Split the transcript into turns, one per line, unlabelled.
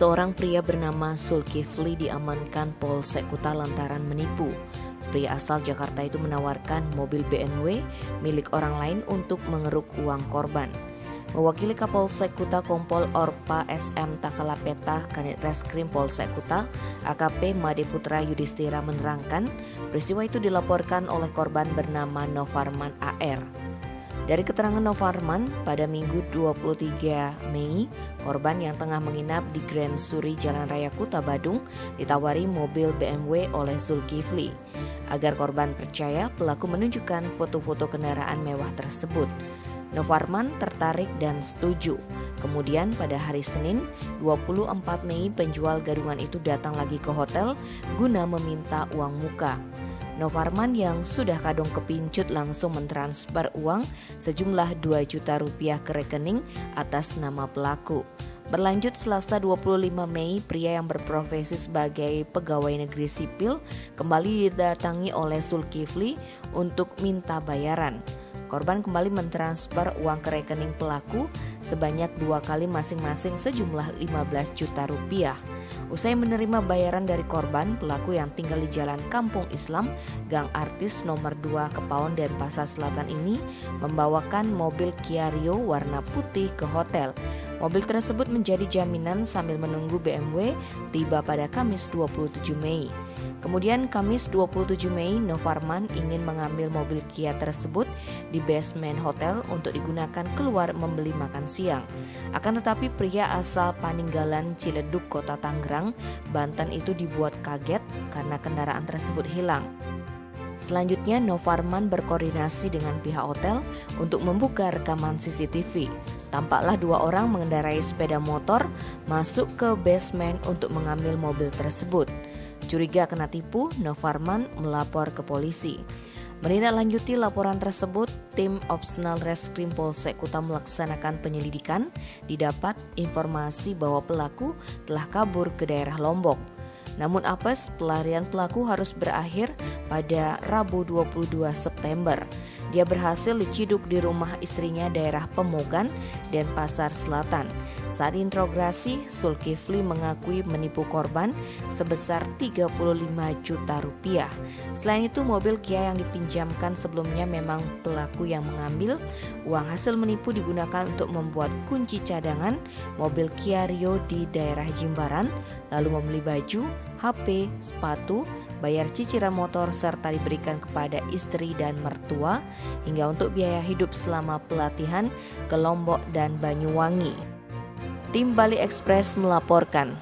Seorang pria bernama Zulkifli diamankan Polsek Kuta lantaran menipu. Pria asal Jakarta itu menawarkan mobil BMW milik orang lain untuk mengeruk uang korban. Mewakili Kapolsek Kuta Kompol Orpa SM Takalapeta Kanit Reskrim Polsek Kuta, AKP Made Putra Yudhistira menerangkan peristiwa itu dilaporkan oleh korban bernama Novarman AR. Dari keterangan Novarman, pada Minggu 23 Mei, korban yang tengah menginap di Grand Suri Jalan Raya Kuta Badung ditawari mobil BMW oleh Zulkifli. Agar korban percaya, pelaku menunjukkan foto-foto kendaraan mewah tersebut. Novarman tertarik dan setuju. Kemudian pada hari Senin 24 Mei penjual gadungan itu datang lagi ke hotel guna meminta uang muka. Novarman yang sudah kadung kepincut langsung mentransfer uang sejumlah 2 juta rupiah ke rekening atas nama pelaku. Berlanjut Selasa 25 Mei, pria yang berprofesi sebagai pegawai negeri sipil kembali didatangi oleh Zulkifli untuk minta bayaran. Korban kembali mentransfer uang ke rekening pelaku sebanyak 2 kali masing-masing sejumlah 15 juta rupiah. Usai menerima bayaran dari korban, pelaku yang tinggal di Jalan Kampung Islam, Gang Artis nomor 2 Kepaon Denpasar Selatan ini membawakan mobil Kia Rio warna putih ke hotel. Mobil tersebut menjadi jaminan sambil menunggu BMW tiba pada Kamis 27 Mei. Kemudian Kamis 27 Mei, Novarman ingin mengambil mobil Kia tersebut di basement hotel untuk digunakan keluar membeli makan siang. Akan tetapi pria asal Paninggalan Ciledug, Kota Tangerang, Banten itu dibuat kaget karena kendaraan tersebut hilang. Selanjutnya Novarman berkoordinasi dengan pihak hotel untuk membuka rekaman CCTV. Tampaklah 2 orang mengendarai sepeda motor masuk ke basement untuk mengambil mobil tersebut. Curiga kena tipu, Novarman melapor ke polisi. Menindaklanjuti laporan tersebut, tim Opsenal Reskrim Polsek Kuta melaksanakan penyelidikan. Didapat informasi bahwa pelaku telah kabur ke daerah Lombok. Namun apes, pelarian pelaku harus berakhir pada Rabu 22 September. Dia berhasil diciduk di rumah istrinya daerah Pemogan, Denpasar Selatan. Saat interogasi, Zulkifli mengakui menipu korban sebesar 35 juta rupiah. Selain itu, mobil Kia yang dipinjamkan sebelumnya memang pelaku yang mengambil. Uang hasil menipu digunakan untuk membuat kunci cadangan mobil Kia Rio di daerah Jimbaran, lalu membeli baju, HP, sepatu, bayar cicilan motor serta diberikan kepada istri dan mertua hingga untuk biaya hidup selama pelatihan ke Lombok dan Banyuwangi. Tim Bali Express melaporkan.